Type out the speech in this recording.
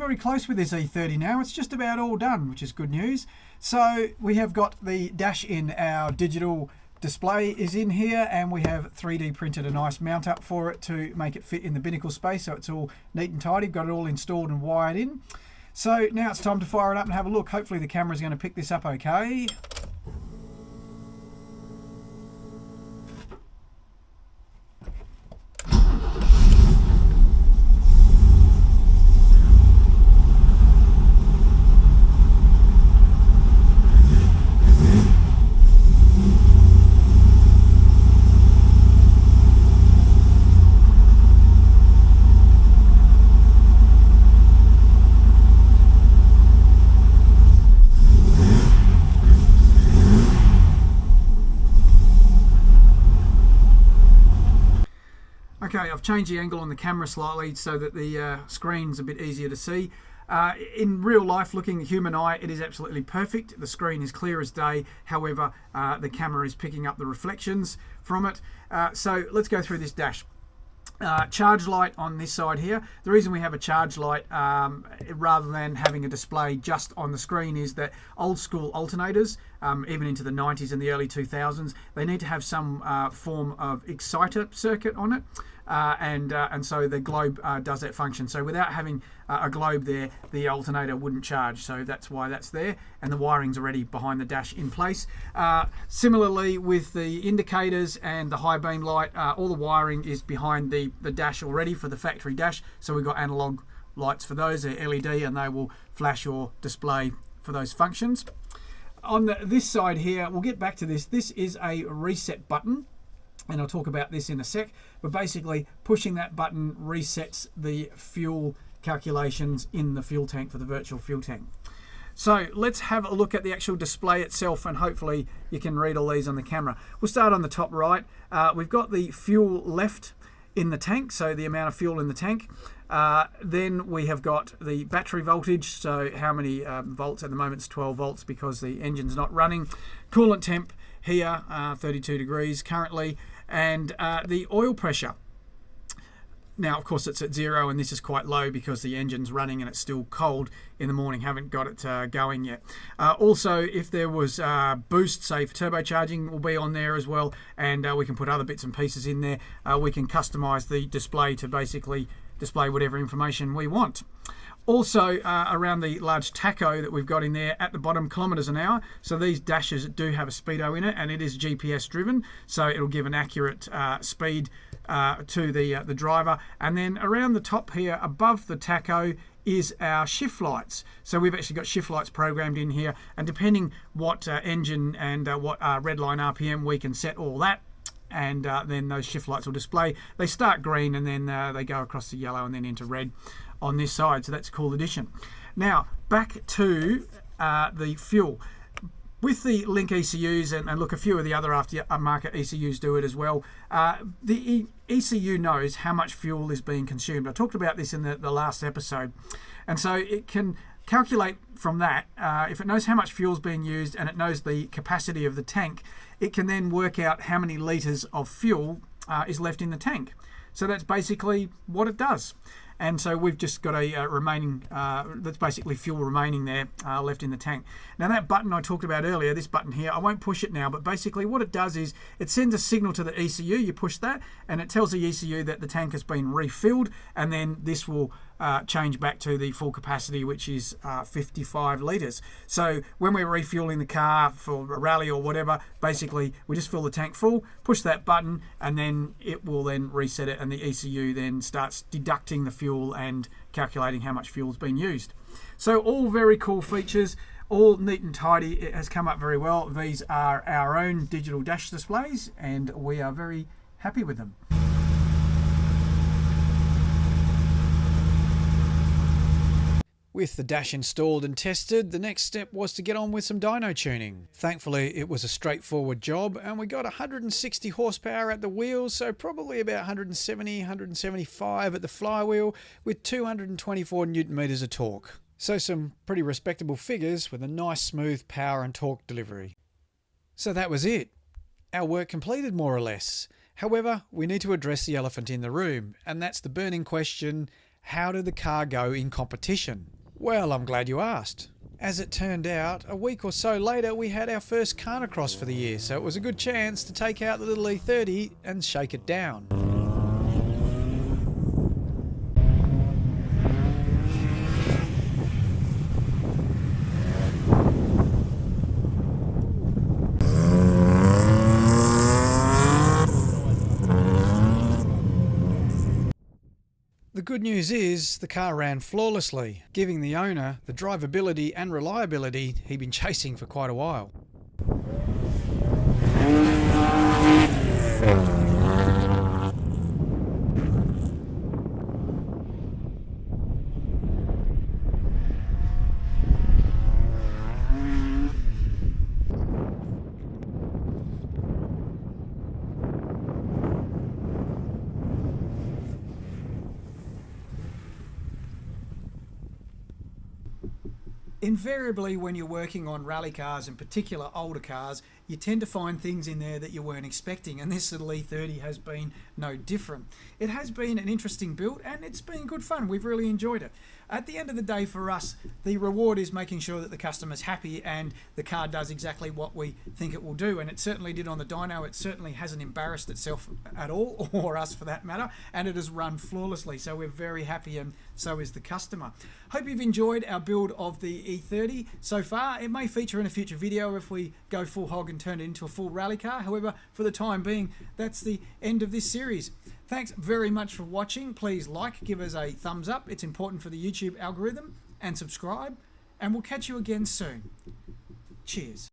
very close with this E30 now. It's just about all done, which is good news. So we have got the dash in our digital display is in here, and we have 3D printed a nice mount up for it to make it fit in the binnacle space, so it's all neat and tidy. Got it all installed and wired in. So now it's time to fire it up and have a look. Hopefully the camera's going to pick this up okay. Okay, I've changed the angle on the camera slightly so that the screen's a bit easier to see. In real life, looking at human eye, it is absolutely perfect. The screen is clear as day. However, the camera is picking up the reflections from it. So let's go through this dash. Charge light on this side here. The reason we have a charge light rather than having a display just on the screen is that old school alternators, even into the 90s and the early 2000s, they need to have some form of exciter circuit on it. And so the globe does that function. So without having a globe there, the alternator wouldn't charge. So that's why that's there, and the wiring's already behind the dash in place. Similarly with the indicators and the high beam light, all the wiring is behind the dash already for the factory dash. So we've got analog lights for those. They're LED, and they will flash or display for those functions. On this side here, we'll get back to this. This is a reset button, and I'll talk about this in a sec, but basically pushing that button resets the fuel calculations in the fuel tank for the virtual fuel tank. So let's have a look at the actual display itself, and hopefully you can read all these on the camera. We'll start on the top right. We've got the fuel left in the tank, so the amount of fuel in the tank. Then we have got the battery voltage, so how many volts. At the moment it's 12 volts because the engine's not running. Coolant temp here, 32 degrees currently, and the oil pressure. Now, of course, it's at 0, and this is quite low because the engine's running and it's still cold in the morning. Haven't got it going yet. Also, if there was boost, say for turbocharging, will be on there as well, and we can put other bits and pieces in there. We can customize the display to basically display whatever information we want. Also, around the large tacho that we've got in there at the bottom, kilometres an hour. So these dashes do have a speedo in it, and it is GPS driven, so it'll give an accurate speed to the driver. And then around the top here, above the tacho, is our shift lights. So we've actually got shift lights programmed in here, and depending what engine and what red line RPM, we can set all that. And then those shift lights will display. They start green, and then they go across to yellow and then into red on this side. So that's a cool addition. Now back to the fuel. With the link ECUs, and look, a few of the other aftermarket ECUs do it as well. The ECU knows how much fuel is being consumed. I talked about this in the last episode. And so it can calculate from that, if it knows how much fuel is being used and it knows the capacity of the tank, it can then work out how many litres of fuel is left in the tank. So that's basically what it does. And so we've just got a remaining, that's basically fuel remaining there left in the tank. Now that button I talked about earlier, this button here, I won't push it now, but basically what it does is it sends a signal to the ECU. You push that and it tells the ECU that the tank has been refilled, and then this will change back to the full capacity, which is 55 litres. So when we're refueling the car for a rally or whatever, basically we just fill the tank full, push that button, and then it will then reset it, and the ECU then starts deducting the fuel and calculating how much fuel's been used. So all very cool features, all neat and tidy. It has come up very well. These are our own digital dash displays, and we are very happy with them. With the dash installed and tested, the next step was to get on with some dyno tuning. Thankfully, it was a straightforward job, and we got 160 horsepower at the wheels, so probably about 170, 175 at the flywheel, with 224 newton meters of torque. So some pretty respectable figures with a nice smooth power and torque delivery. So that was it. Our work completed more or less. However, we need to address the elephant in the room, and that's the burning question: how did the car go in competition? Well, I'm glad you asked. As it turned out, a week or so later we had our first Khanacross for the year, so it was a good chance to take out the little E30 and shake it down. The good news is the car ran flawlessly, giving the owner the drivability and reliability he'd been chasing for quite a while. Invariably, when you're working on rally cars, in particular older cars, you tend to find things in there that you weren't expecting, and this little E30 has been no different. It has been an interesting build, and it's been good fun. We've really enjoyed it. At the end of the day, for us, the reward is making sure that the customer's happy and the car does exactly what we think it will do, and it certainly did on the dyno. It certainly hasn't embarrassed itself at all, or us for that matter, and it has run flawlessly, so we're very happy, and so is the customer. Hope you've enjoyed our build of the E30 so far. It may feature in a future video if we go full hog and turn it into a full rally car. However, for the time being, that's the end of this series. Thanks very much for watching. Please like, give us a thumbs up. It's important for the YouTube algorithm, and subscribe, and we'll catch you again soon. Cheers.